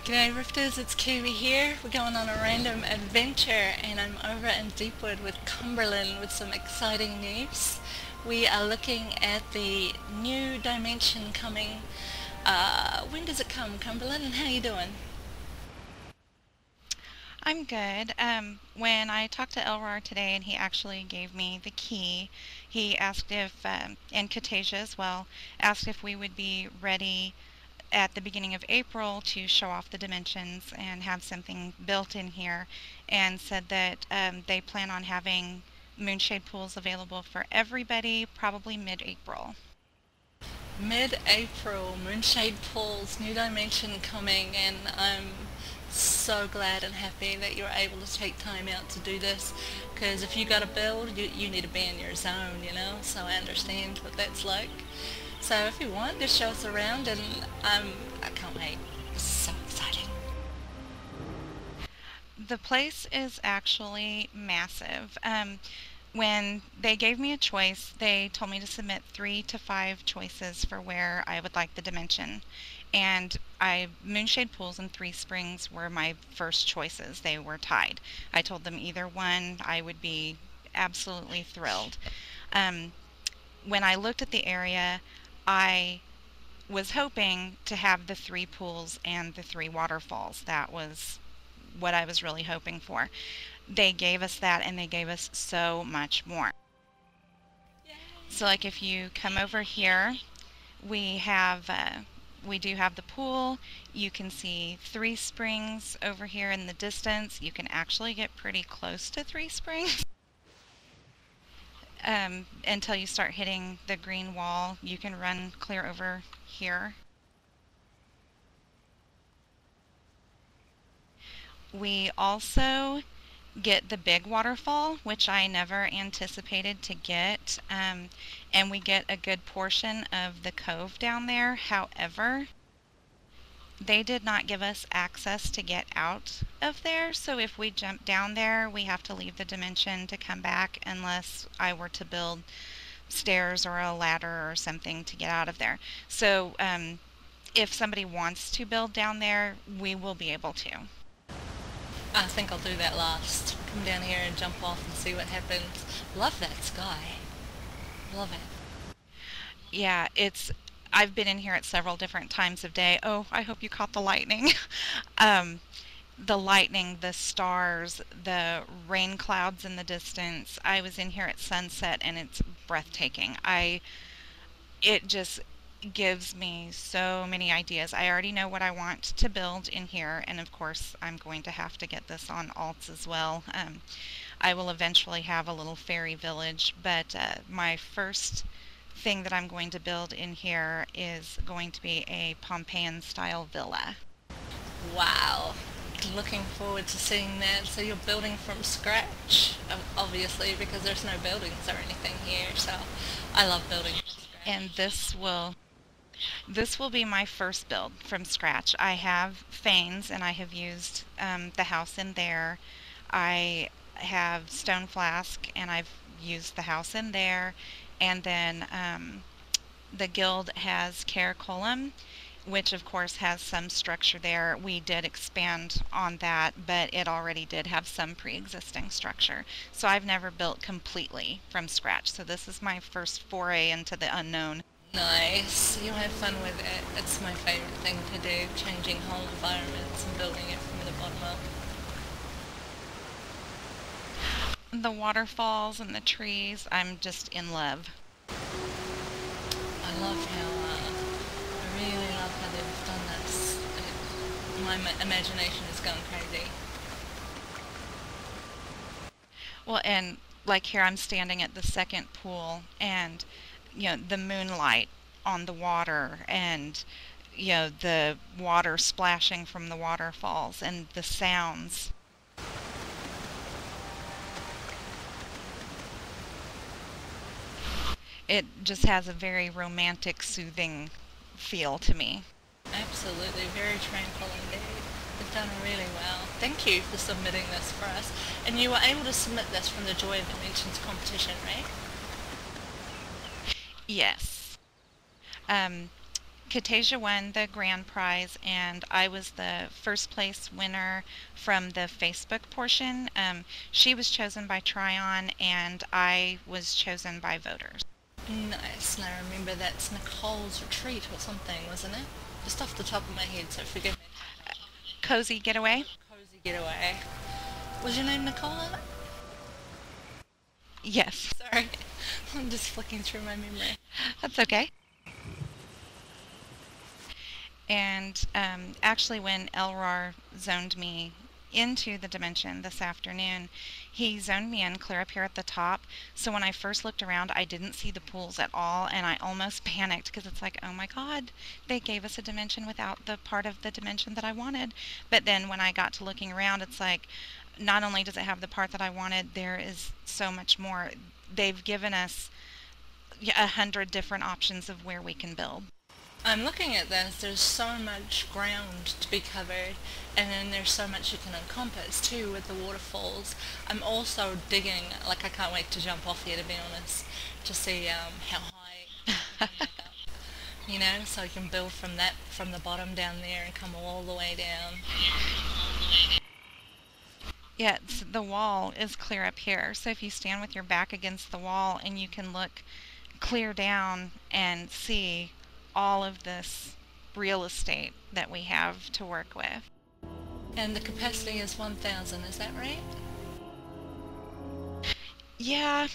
G'day Rifters, it's Kiwi here. We're going on a random adventure and I'm over in Deepwood with Kumberlin with some exciting news. We are looking at the new dimension coming. When does it come, Kumberlin, and how you doing? I'm good. When I talked to Elrar today and he actually gave me the key, he asked if, and Katasia as well, asked if we would be ready at the beginning of April to show off the dimensions and have something built in here, and said that they plan on having Moonshade pools available for everybody probably mid-April. Mid-April, Moonshade Pools, new dimension coming, and I'm so glad and happy that you're able to take time out to do this. Because if you got to build, you need to be in your zone, you know. So I understand what that's like. So if you want, just show us around, and I can't wait. This is so exciting. The place is actually massive. When they gave me a choice, they told me to submit 3 to 5 choices for where I would like the dimension. And Moonshade Pools and Three Springs were my first choices. They were tied. I told them either one, I would be absolutely thrilled. Um, when I looked at the area, I was hoping to have the 3 pools and the 3 waterfalls. That was what I was really hoping for. They gave us that and they gave us so much more. So like if you come over here, we have we do have the pool. You can see Three Springs over here in the distance. You can actually get pretty close to Three Springs until you start hitting the green wall. You can run clear over here. We also get the big waterfall, which I never anticipated to get, and we get a good portion of the cove down there. However, they did not give us access to get out of there, so if we jump down there, we have to leave the dimension to come back unless I were to build stairs or a ladder or something to get out of there. So if somebody wants to build down there, we will be able to. I think I'll do that last. Come down here and jump off and see what happens. Love that sky. Love it. Yeah, I've been in here at several different times of day. Oh, I hope you caught the lightning. um, the lightning, the stars, the rain clouds in the distance. I was in here at sunset and it's breathtaking. It just gives me so many ideas. I already know what I want to build in here, and of course I'm going to have to get this on alts as well. I will eventually have a little fairy village, but my first thing that I'm going to build in here is going to be a Pompeian style villa. Wow. Looking forward to seeing that. So you're building from scratch, obviously, because there's no buildings or anything here. So I love building from And scratch. this will be my first build from scratch. I have fanes and I have used the house in there. I have stone flask and I've used the house in there. And then the guild has Caracolum, which of course has some structure there. We did expand on that, but it already did have some pre-existing structure. So I've never built completely from scratch. So this is my first foray into the unknown. Nice. You'll have fun with it. It's my favorite thing to do, changing whole environments and building it from the bottom up. The waterfalls and the trees, I'm just in love. I love how, I really love how they've done this. My imagination is going crazy. Well, and like here I'm standing at the second pool and the moonlight on the water and the water splashing from the waterfalls and the sounds. It just has a very romantic, soothing feel to me. Absolutely, very tranquil indeed. You've done really well. Thank you for submitting this for us. And you were able to submit this from the Joy of Dimensions competition, right? Yes. Um, Katasia won the grand prize, and I was the first place winner from the Facebook portion. She was chosen by Tryon, and I was chosen by voters. Nice. And I remember that's Nicole's retreat or something, wasn't it? Just off the top of my head, so forgive me. Cozy getaway? Cozy getaway. Was your name Nicole? Yes. Sorry. I'm just flicking through my memory. That's okay. And actually, when Elrar zoned me into the dimension this afternoon, he zoned me in clear up here at the top. So when I first looked around, I didn't see the pools at all, and I almost panicked because it's like, oh my God, they gave us a dimension without the part of the dimension that I wanted. But then when I got to looking around, it's like, not only does it have the part that I wanted, there is so much more. They've given us 100 different options of where we can build. I'm looking at this, there's so much ground to be covered, and then there's so much you can encompass too with the waterfalls. I'm also digging, like I can't wait to jump off here to be honest, to see how high you can come back up. You know, so you can build from that, from the bottom down there and come all the way down. Yeah, the wall is clear up here, so if you stand with your back against the wall and you can look clear down and see all of this real estate that we have to work with. And the capacity is 1,000, is that right? Yeah,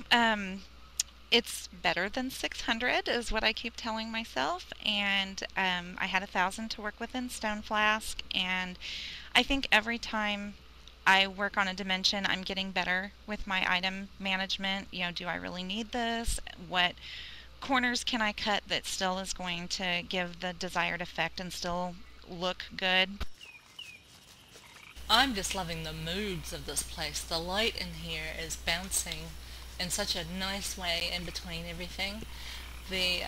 it's better than 600 is what I keep telling myself, and I had 1,000 to work with in Stone Flask, and I think every time I work on a dimension, I'm getting better with my item management. You know, do I really need this? What corners can I cut that still is going to give the desired effect and still look good? I'm just loving the moods of this place. The light in here is bouncing in such a nice way in between everything. The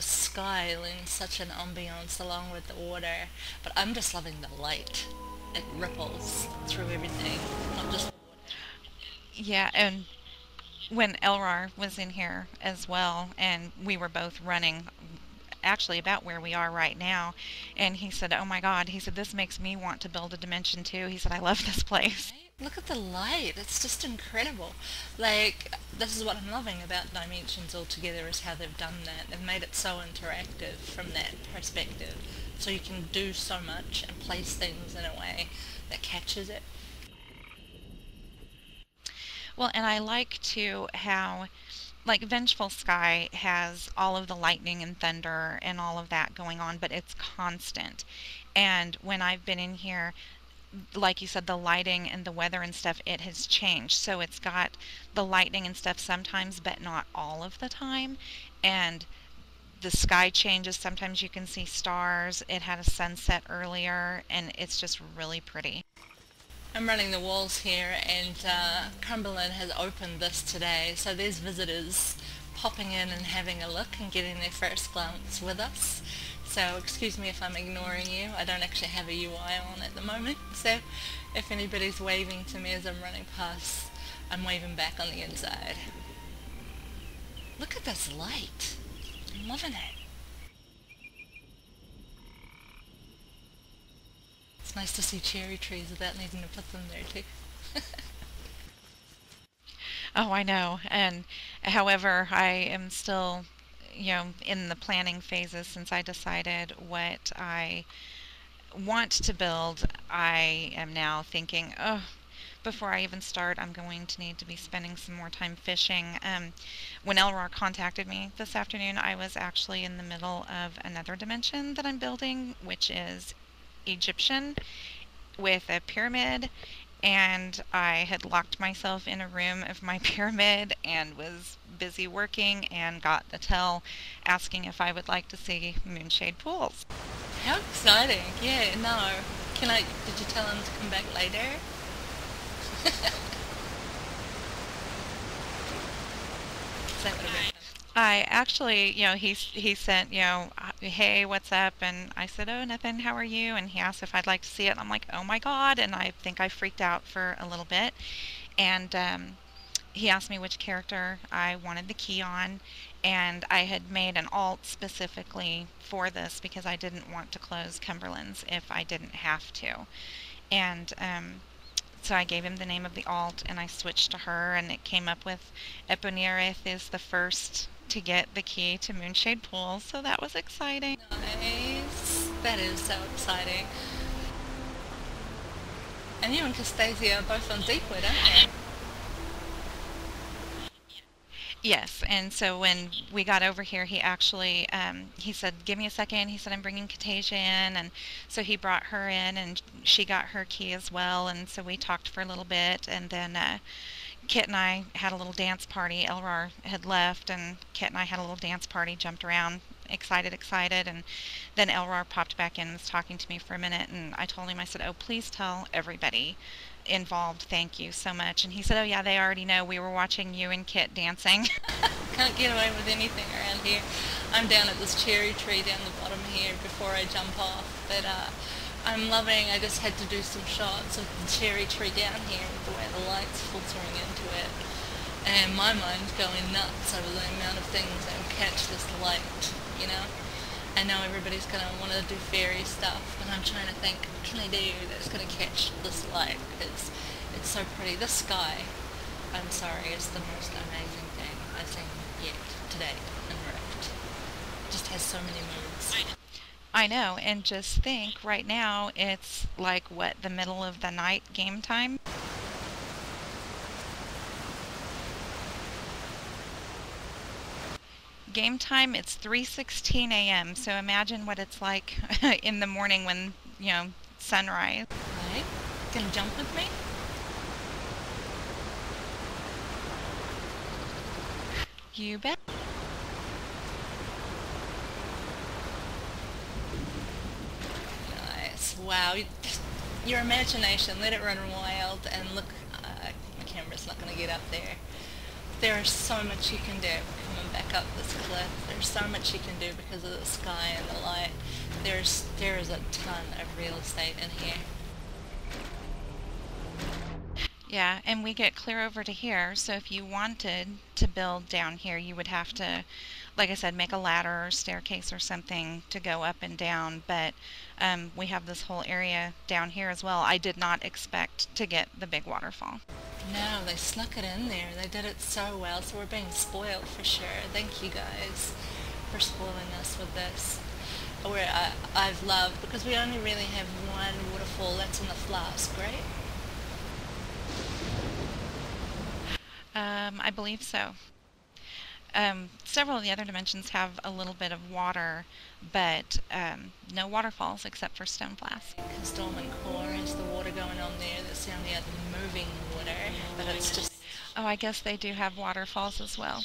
sky in such an ambiance along with the water, but I'm just loving the light. It ripples through everything, not just the water. Yeah, and when Elrar was in here as well, and we were both running actually about where we are right now, and he said, oh my God, he said, this makes me want to build a dimension too. He said, I love this place. Right? Look at the light, it's just incredible. Like, this is what I'm loving about Dimensions altogether, is how they've done that. They've made it so interactive from that perspective, so you can do so much and place things in a way that catches it. Well, and I like too how, like, Vengeful Sky has all of the lightning and thunder and all of that going on, but it's constant. And when I've been in here, like you said, the lighting and the weather and stuff, it has changed. So it's got the lightning and stuff sometimes, but not all of the time. And the sky changes. Sometimes you can see stars. It had a sunset earlier, and it's just really pretty. I'm running the walls here, and Kumberlin has opened this today, so there's visitors popping in and having a look and getting their first glance with us. So excuse me if I'm ignoring you. I don't actually have a UI on at the moment, so if anybody's waving to me as I'm running past, I'm waving back on the inside. Look at this light. I'm loving it. It's nice to see cherry trees without needing to put them there too. Oh, I know. And however, I am still, in the planning phases since I decided what I want to build. I am now thinking, oh, before I even start, I'm going to need to be spending some more time fishing. When Elrar contacted me this afternoon, I was actually in the middle of another dimension that I'm building, which is Egyptian with a pyramid, and I had locked myself in a room of my pyramid and was busy working and got the tell asking if I would like to see Moonshade pools. How exciting. Yeah, no. Did you tell him to come back later? Is that what it is? I actually, he sent, hey, what's up? And I said, oh, nothing, how are you? And he asked if I'd like to see it. And I'm like, oh my God. And I think I freaked out for a little bit. And he asked me which character I wanted the key on. and I had made an alt specifically for this because I didn't want to close Kumberlin's if I didn't have to. And so I gave him the name of the alt, and I switched to her, and it came up with Eponirith is the first to get the key to Moonshade Pool, so that was exciting. Nice. That is so exciting. And you and Castasia are both on Deepwood, aren't you? Yes, and so when we got over here, he actually, he said, give me a second. He said, I'm bringing Katasia in, and so he brought her in, and she got her key as well, and so we talked for a little bit, and then Kit and I had a little dance party. Elrar had left, and Kit and I had a little dance party, jumped around, excited, and then Elrar popped back in and was talking to me for a minute, and I told him, I said, oh, please tell everybody involved thank you so much. And he said, oh yeah, they already know. We were watching you and Kit dancing. Can't get away with anything around here. I'm down at this cherry tree down the bottom here before I jump off, but I'm loving, I just had to do some shots of the cherry tree down here with the way the light's filtering into it, and my mind's going nuts over the amount of things that will catch this light, you know? I know everybody's going to want to do fairy stuff, and I'm trying to think, what can I do that's going to catch this light? Because it's so pretty. The sky, I'm sorry, is the most amazing thing I've seen yet today in Rift. It just has so many moods. I know, and just think, right now, it's like, what, the middle of the night game time? Game time, it's 3:16 a.m., so imagine what it's like in the morning when, sunrise. Right? Gonna jump with me? You bet. Nice. Wow. Your imagination, let it run wild, and look, my camera's not gonna get up there. There is so much you can do coming back up this cliff. There's so much you can do because of the sky and the light. There is a ton of real estate in here. Yeah, and we get clear over to here, so if you wanted to build down here, you would have to, like I said, make a ladder or staircase or something to go up and down, but we have this whole area down here as well. I did not expect to get the big waterfall. No, they snuck it in there. They did it so well, so we're being spoiled for sure. Thank you guys for spoiling us with this. I've loved, because we only really have one waterfall that's in the flask, right? I believe so. Several of the other dimensions have a little bit of water, but no waterfalls except for Stone Flask. Storm and Core has the water going on there. That's the only other moving water, but it's just... Oh, I guess they do have waterfalls as well.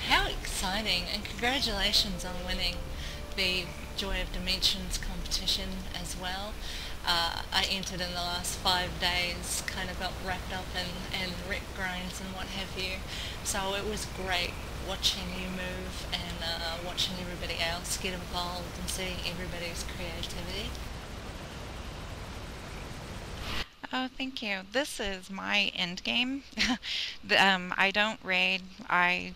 How exciting, and congratulations on winning the Joy of Dimensions competition as well. I entered in the last 5 days, kind of got wrapped up in rec grinds and what have you, so it was great watching you move and watching everybody else get involved and seeing everybody's creativity. Oh, thank you. This is my end game. I don't raid. I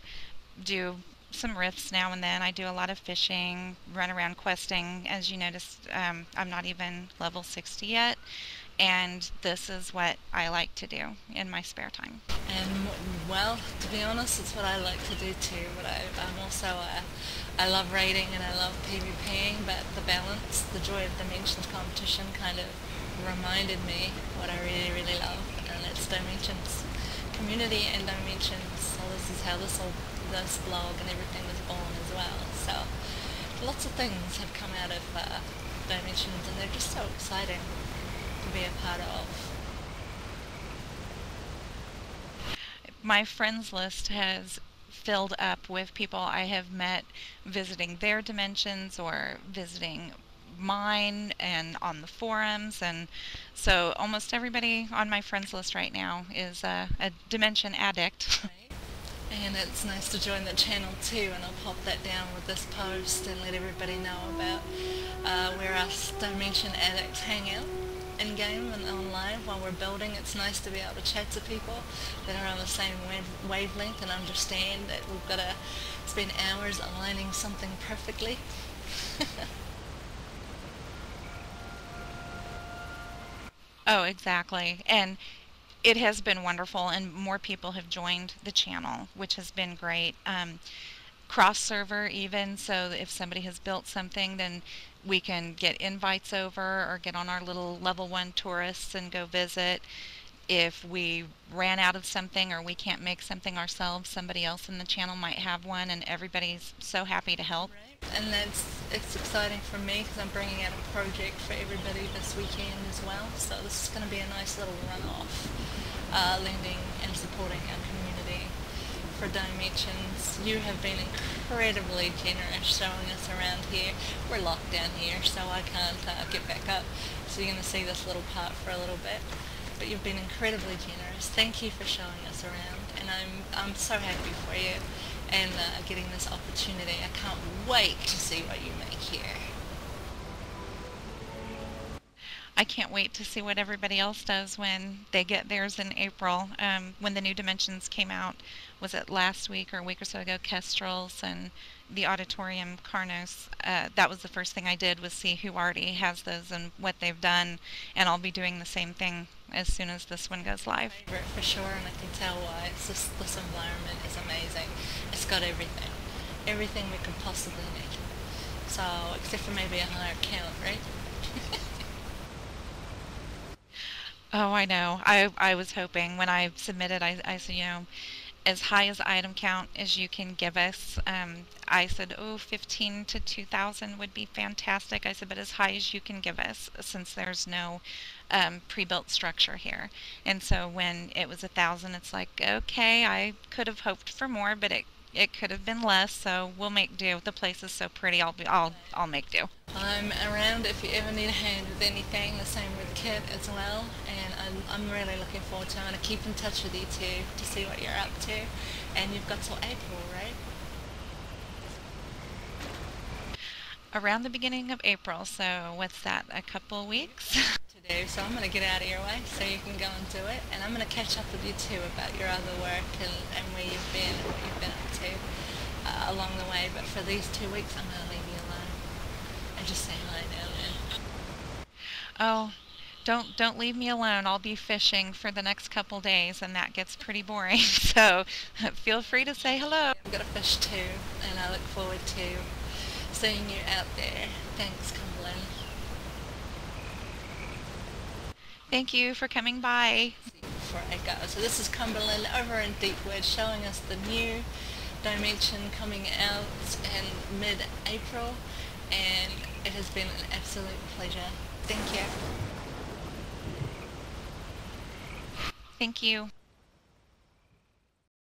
do some rifts now and then. I do a lot of fishing, run around questing. As you noticed, I'm not even level 60 yet, and this is what I like to do in my spare time. And well, to be honest, it's what I like to do too, but I'm also, I love raiding and I love PvPing, but the balance, the Joy of Dimensions competition kind of reminded me what I really, really love, and it's Dimensions. Community and Dimensions, so this is how this blog and everything was born as well. So lots of things have come out of Dimensions, and they're just so exciting to be a part of. My friends list has filled up with people I have met visiting their dimensions or visiting mine and on the forums, and so almost everybody on my friends list right now is a dimension addict. And it's nice to join the channel too, and I'll pop that down with this post and let everybody know about where us dimension addicts hang out. in-game and online while we're building. It's nice to be able to chat to people that are on the same wavelength and understand that we've got to spend hours aligning something perfectly. Oh, exactly. And it has been wonderful, and more people have joined the channel, which has been great. Cross server, even, so if somebody has built something, then we can get invites over or get on our little level 1 tourists and go visit. If we ran out of something or we can't make something ourselves, somebody else in the channel might have one, and everybody's so happy to help. Right. And it's exciting for me because I'm bringing out a project for everybody this weekend as well. So this is going to be a nice little runoff, lending and supporting our community. For dimensions, you have been incredibly generous showing us around here. We're locked down here, so I can't get back up. So you're going to see this little part for a little bit. But you've been incredibly generous. Thank you for showing us around, and I'm so happy for you and getting this opportunity. I can't wait to see what you make here. I can't wait to see what everybody else does when they get theirs in April. When the new dimensions came out, was it last week or a week or so ago, Kestrels and the Auditorium Carnos, that was the first thing I did, was see who already has those and what they've done, and I'll be doing the same thing as soon as this one goes live. Favorite for sure, and I can tell why. It's just, this environment is amazing. It's got everything. Everything we could possibly need. So, except for maybe a higher count, right? Oh, I know. I was hoping when I submitted, I said, as high as item count as you can give us. I said, 15 to 2,000 would be fantastic. I said, but as high as you can give us, since there's no pre-built structure here. And so when it was 1,000, it's like, okay, I could have hoped for more, but it could have been less. So we'll make do. The place is so pretty. I'll make do. I'm around if you ever need a hand with anything. The same with Kit as well. And I'm really looking forward to it. I'm going to keep in touch with you too to see what you're up to. And you've got till April, right? Around the beginning of April. So what's that? A couple weeks? To do. So I'm going to get out of your way so you can go and do it. And I'm going to catch up with you too about your other work and where you've been and what you've been up to along the way. But for these 2 weeks, I'm going to leave you alone. And just say hi down there. Oh, don't leave me alone. I'll be fishing for the next couple days, and that gets pretty boring. So feel free to say hello. I've got to fish too, and I look forward to seeing you out there. Thanks, Kumberlin. Thank you for coming by. Before I go, so this is Kumberlin over in Deepwood, showing us the new dimension coming out in mid-April, and it has been an absolute pleasure. Thank you. Thank you.